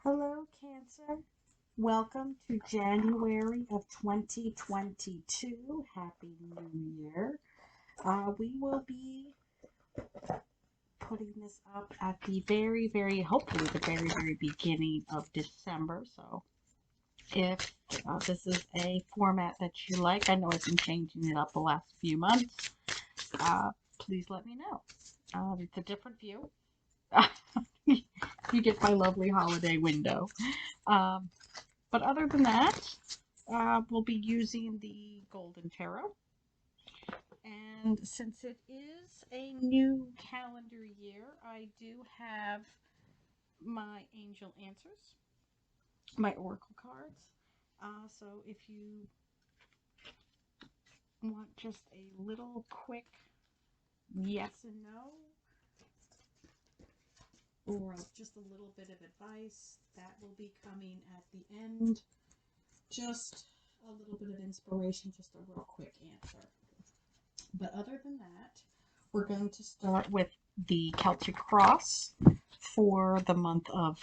Hello, Cancer. Welcome to January of 2022. Happy New Year. We will be putting this up at the hopefully the very beginning of December. So if this is a format that you like, I know I've been changing it up the last few months. Please let me know. It's a different view. You get my lovely holiday window. Um, But other than that, we'll be using the Golden Tarot. And since it is a new calendar year, I do have my angel answers, my oracle cards. So if you want just a little quick yes and no, or just a little bit of advice, that will be coming at the end. Just a little bit of inspiration, just a real quick answer. But other than that, we're going to start with the Celtic Cross for the month of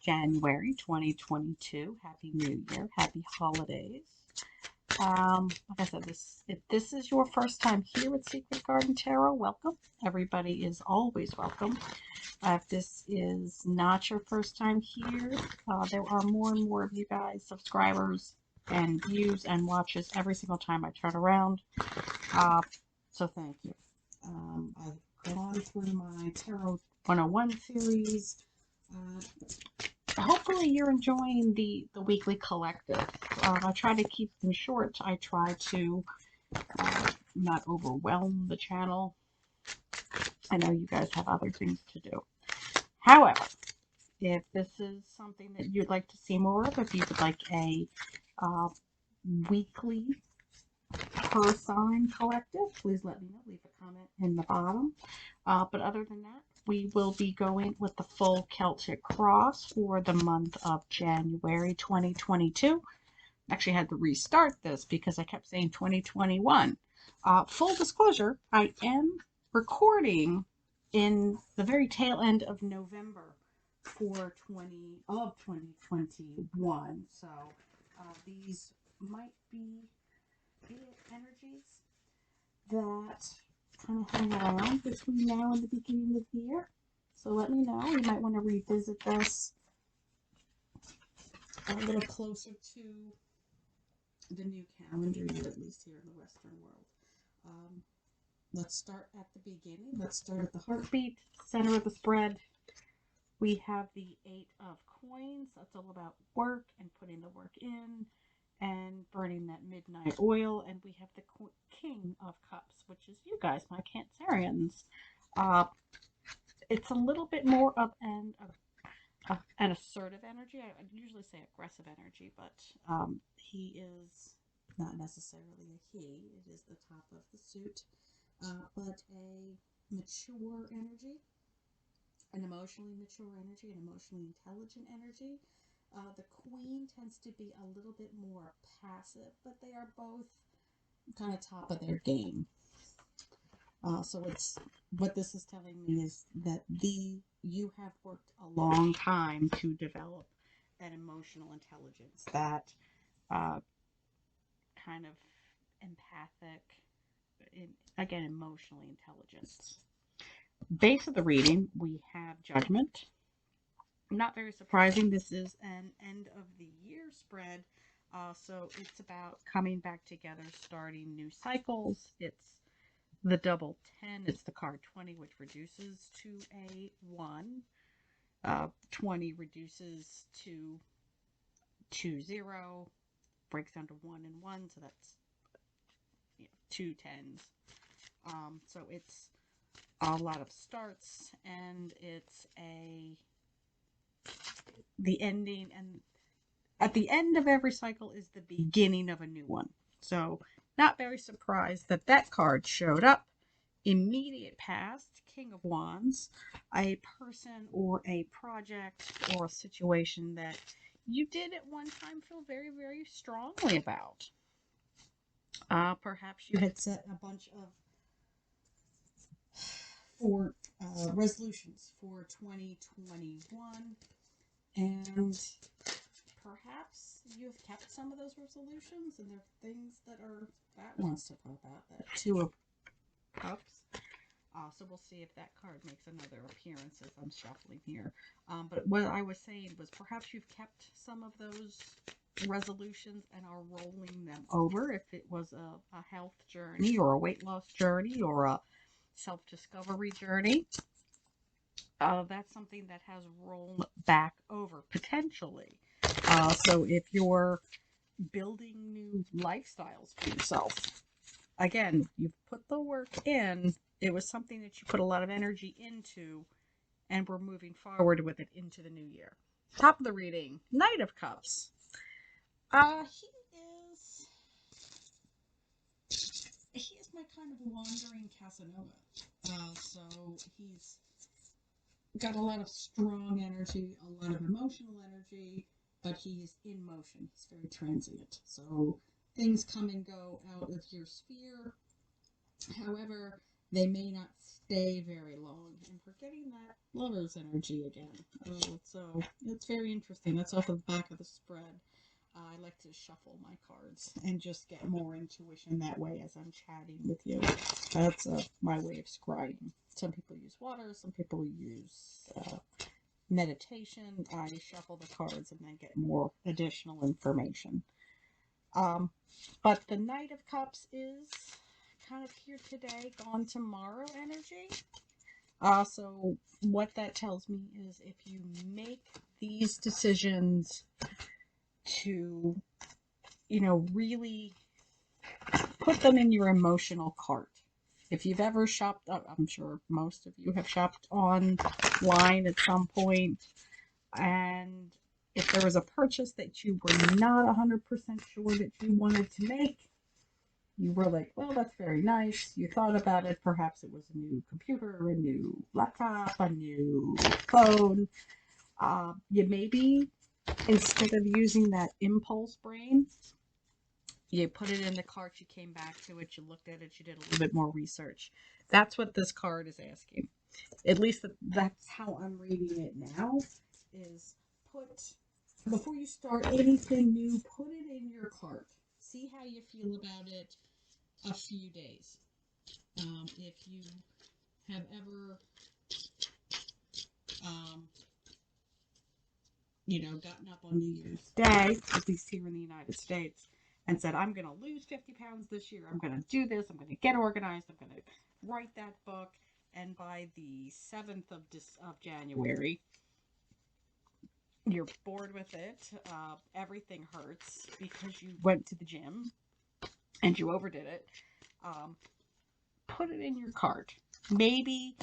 January 2022. Happy New Year. Happy holidays. Like I said, if this is your first time here at Secret Garden Tarot, welcome. Everybody is always welcome. If this is not your first time here, there are more and more of you guys, subscribers and views and watches every single time I turn around. So thank you. I've gone through my Tarot 101 series. Hopefully you're enjoying the weekly collective. I try to keep them short. I try to not overwhelm the channel. I know you guys have other things to do. However, if this is something that you'd like to see more of, if you would like a weekly per sign collective, please let me know. Leave a comment in the bottom. But other than that, we will be going with the full Celtic Cross for the month of January 2022. Actually had to restart this because I kept saying 2021. Full disclosure, I am recording in the very tail end of November for 2021. So these might be energies that kind of hang around between now and the beginning of the year. So let me know. You might want to revisit this a little closer to the new calendar year, at least here in the Western world. Let's start at the beginning. Let's start at the heartbeat, center of the spread. We have the Eight of Coins. That's all about work and putting the work in and burning that midnight oil. And we have the King of Cups, which is you guys, my Cancerians. It's a little bit more of an assertive energy. I usually say aggressive energy, but he is not necessarily a he. It is the top of the suit, but a mature energy, an emotionally mature energy, an emotionally intelligent energy. The Queen tends to be a little bit more passive, but they are both kind of top of their game. So it's what this is telling me is that you have worked a long time to develop that emotional intelligence, that kind of empathic, again, emotionally intelligence. Base of the reading, we have Judgment. Not very surprising. This is an end of the year spread. So it's about coming back together, starting new cycles. It's the double 10. It's the card 20, which reduces to a 1. 20 reduces to 2, 0. Breaks down to 1 and 1. So that's 2 10s. So it's a lot of starts, and it's the ending, and at the end of every cycle is the beginning of a new one. So not very surprised that that card showed up. Immediate past, King of Wands, a person or a project or a situation that you did at one time feel very strongly about. Perhaps you had set a bunch of resolutions for 2021. And perhaps you've kept some of those resolutions, and there are things that wants to pop out. That Two of Cups. So we'll see if that card makes another appearance as I'm shuffling here. But what I was saying was perhaps you've kept some of those resolutions and are rolling them over. If it was a health journey or a weight loss journey or a self-discovery journey, that's something that has rolled back over potentially. So if you're building new lifestyles for yourself, again, you've put the work in. It was something that you put a lot of energy into, and we're moving forward with it into the new year. Top of the reading, Knight of Cups. He is my kind of wandering Casanova. So he's got a lot of strong energy, a lot of emotional energy, but he's in motion. He's very transient. So things come and go out of your sphere. However, they may not stay very long. And we're getting that lover's energy again. So it's very interesting. That's off of the back of the spread. I like to shuffle my cards and just get more intuition that way as I'm chatting with you. That's my way of scrying. Some people use water. Some people use meditation. I shuffle the cards and then get more additional information. But the Knight of Cups is kind of here today, gone tomorrow energy. So what that tells me is if you make these decisions to, really put them in your emotional cart. If you've ever shopped, I'm sure most of you have shopped online at some point, and if there was a purchase that you were not 100% sure that you wanted to make, you were like, well, that's very nice. You thought about it. Perhaps it was a new computer, a new laptop, a new phone. You maybe, instead of using that impulse brain, you put it in the cart, you came back to it, you looked at it, you did a little bit more research. That's what this card is asking. At least that's how I'm reading it now, is before you start anything new, put it in your cart. See how you feel about it a few days. If you have ever, gotten up on New Year's Day, at least here in the United States, and said, I'm going to lose 50 pounds this year. I'm going to do this. I'm going to get organized. I'm going to write that book. And by the 7th of January, you're bored with it. Everything hurts because you went to the gym and you overdid it. Put it in your cart. Maybe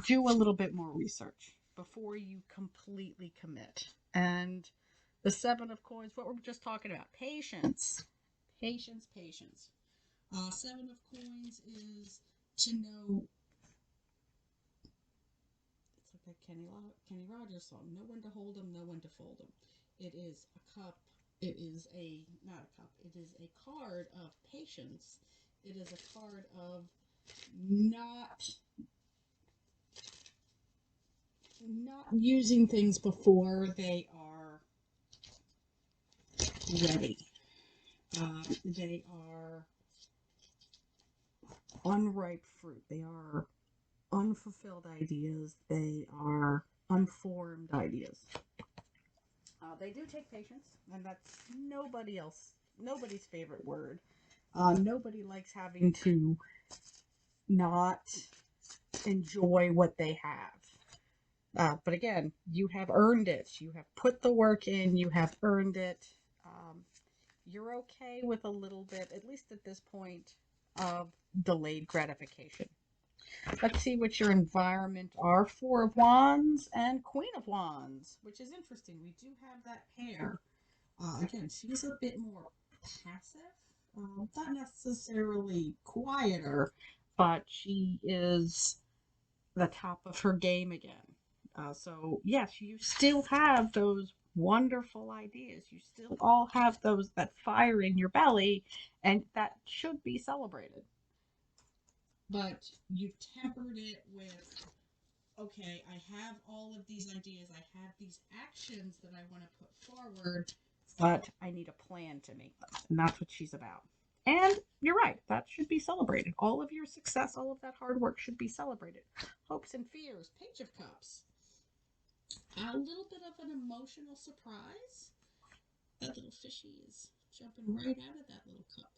do a little bit more research before you completely commit. And the 7 of coins, what we're just talking about, patience. Patience. 7 of coins is to know, it's like a Kenny Rogers song, know when to hold them, know when to fold them. It is a cup. It is not a cup. It is a card of patience. It is a card of not using things before they are ready. They are unripe fruit. They are unfulfilled ideas. They are unformed ideas. They do take patience, and that's nobody's favorite word. Nobody likes having to not enjoy what they have. But again, you have earned it. You have put the work in. You have earned it. You're okay with a little bit, at least at this point, of delayed gratification. Let's see what your environment are. 4 of Wands and Queen of Wands, which is interesting. We do have that pair. Again, she's a bit more passive. Not necessarily quieter, but she is the top of her game again. So yes, you still have those wonderful ideas. You still all have that fire in your belly, and that should be celebrated. But you tempered it with okay, I have all of these ideas, I have these actions that I want to put forward, but I need a plan to make them. And that's what she's about. And you're right, that should be celebrated. All of your success, all of that hard work should be celebrated. Hopes and fears, Page of Cups. A little bit of an emotional surprise. That little fishy is jumping right out of that little cup.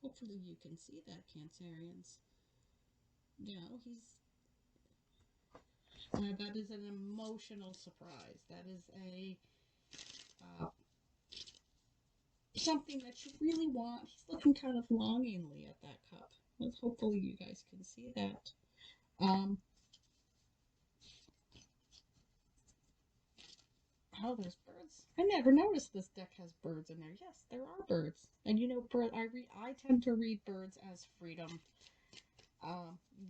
Hopefully you can see that, Cancerians. That is an emotional surprise. That is a something that you really want. He's looking kind of longingly at that cup. Hopefully you guys can see that. Oh, there's birds. I never noticed this deck has birds in there. Yes, there are birds. And I tend to read birds as freedom.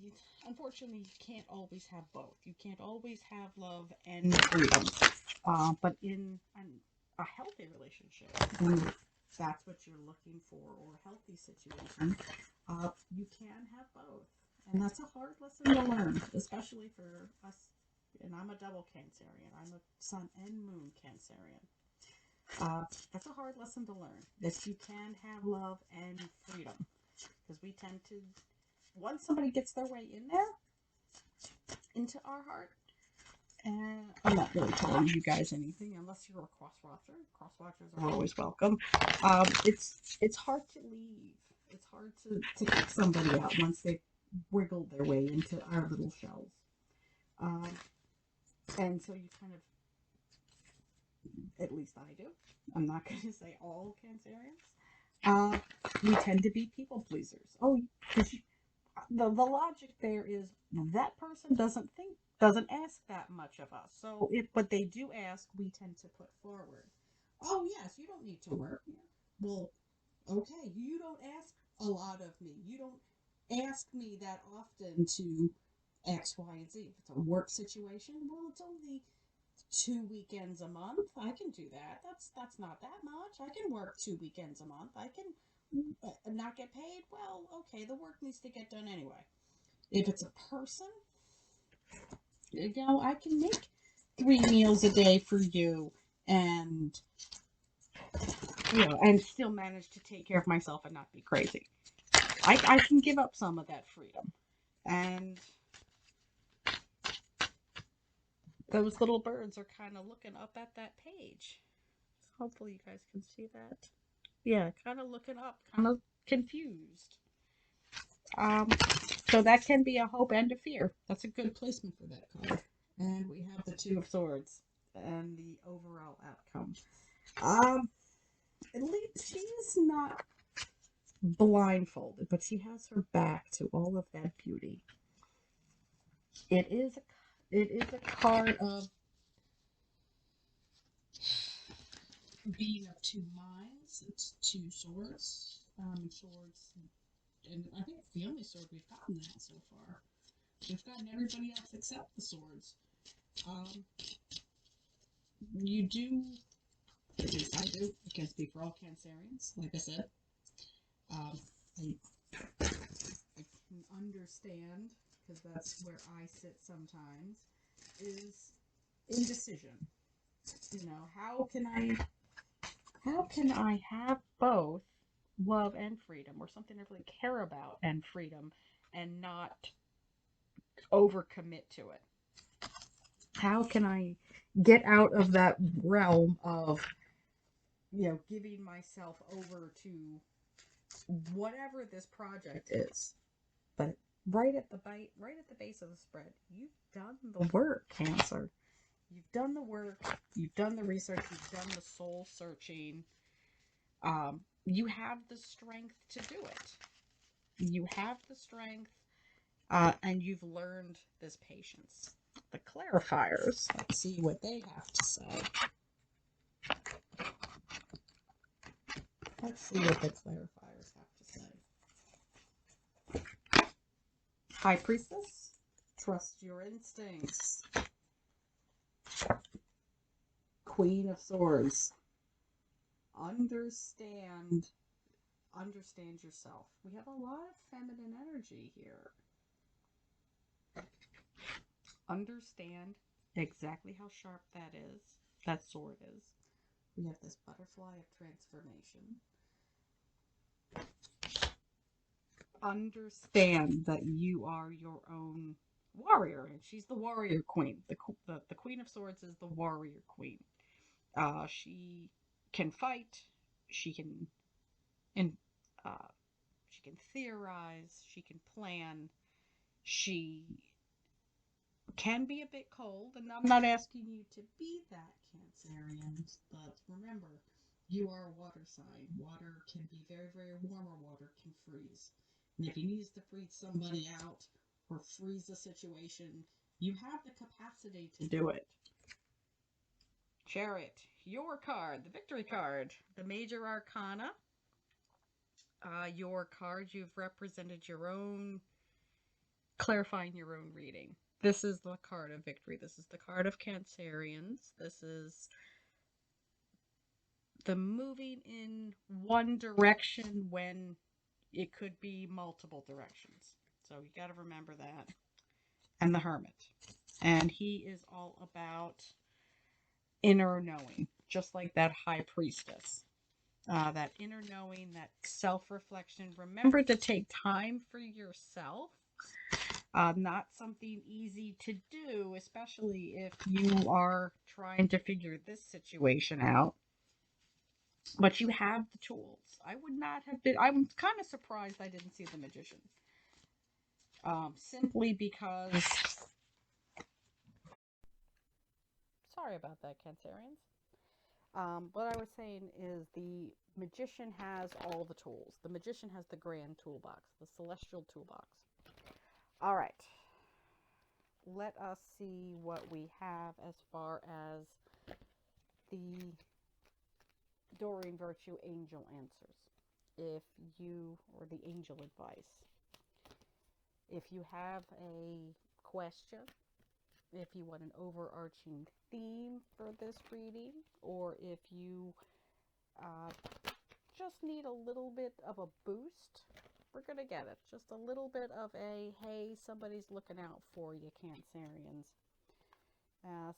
You, unfortunately, you can't always have both. You can't always have love and freedom. But in a healthy relationship, when that's what you're looking for, or a healthy situation, you can have both. And that's a hard lesson to learn, especially for us. And I'm a double Cancerian. I'm a sun and moon Cancerian. That's a hard lesson to learn, that you can have love and freedom. Because we tend to, once somebody gets their way in there, into our heart, and I'm not really telling you guys anything unless you're a cross-watcher. Cross-watchers are always welcome. It's hard to leave. It's hard to kick somebody out once they've wiggled their way into our little shells. And so you kind of, at least I do, I'm not going to say all Cancerians, we tend to be people pleasers. Oh, the logic there is that person doesn't ask that much of us. So if what they do ask, we tend to put forward. Oh yes, you don't need to work. Well, okay, you don't ask a lot of me. You don't ask me that often to X, Y, and Z. If it's a work situation, well, it's only 2 weekends a month. I can do that. That's not that much. I can work 2 weekends a month. I can not get paid. Well, okay, the work needs to get done anyway. If it's a person, I can make 3 meals a day for you, and and still manage to take care of myself and not be crazy. I can give up some of that freedom, and those little birds are kind of looking up at that page. Hopefully you guys can see that. Yeah, kind of looking up, kind of confused. So that can be a hope and a fear. That's a good placement for that card. And we have the Two of Swords and the overall outcome. At least she's not blindfolded, but she has her back to all of that beauty. It is a card of being of two minds. It's 2 swords. Swords, and I think it's the only sword we've gotten that so far. We've gotten everybody else except the swords. You do, at least I do, I can't speak for all Cancerians, like I said. I can understand, because that's where I sit sometimes, is indecision. How can I have both love and freedom, or something I really care about and freedom, and not overcommit to it? How can I get out of that realm of, giving myself over to whatever this project is? But right at the base of the spread, you've done the work, Cancer. You've done the work. You've done the research. You've done the soul searching. You have the strength to do it. You have the strength, and you've learned this patience. The clarifiers, let's see what they have to say. Let's see what the clarifiers have to say. High Priestess, trust your instincts. Queen of Swords, understand yourself. We have a lot of feminine energy here. Understand exactly how sharp that sword is. We have this butterfly of transformation. Understand that you are your own warrior, and she's the warrior queen. The Queen of Swords is the warrior queen. She can fight. She can and she can theorize. She can plan. She can be a bit cold, and I'm not asking you to be that, Cancerians, but remember, you are a water sign. Water can be very, very warm, or water can freeze. And if he needs to freeze somebody out or freeze a situation, you have the capacity to do it. Chariot, your card, the victory card, the major arcana. Your card, you've represented your own, clarifying your own reading. This is the card of victory. This is the card of Cancerians. This is the moving in one direction when it could be multiple directions. So you got to remember that. And the Hermit. And he is all about inner knowing, just like that High Priestess. That inner knowing, that self-reflection. Remember to take time for yourself. Not something easy to do, especially if you are trying to figure this situation out. But you have the tools. I would not have been... I'm kind of surprised I didn't see the Magician. Simply because... Sorry about that, Cancerians. What I was saying is the Magician has all the tools. The Magician has the grand toolbox, the celestial toolbox. All right. Let us see what we have as far as the Doreen Virtue Angel answers. If you, or the angel advice. If you have a question, if you want an overarching theme for this reading, or if you just need a little bit of a boost, we're going to get it. Just a little bit of a, hey, somebody's looking out for you, Cancerians.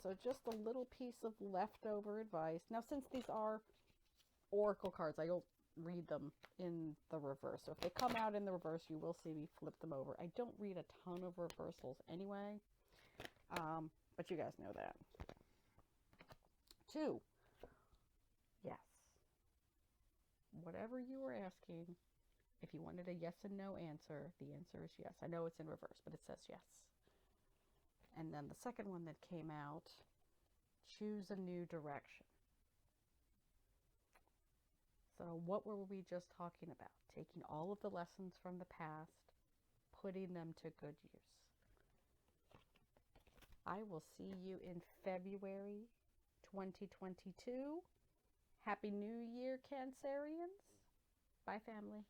So just a little piece of leftover advice. Now, since these are oracle cards, I don't read them in the reverse. So if they come out in the reverse, you will see me flip them over. I don't read a ton of reversals anyway, but you guys know that. 2. Yes. Whatever you were asking, if you wanted a yes and no answer, the answer is yes. I know it's in reverse, but it says yes. And then the second one that came out, choose a new direction. So what were we just talking about? Taking all of the lessons from the past, putting them to good use. I will see you in February 2022. Happy New Year, Cancerians. Bye, family.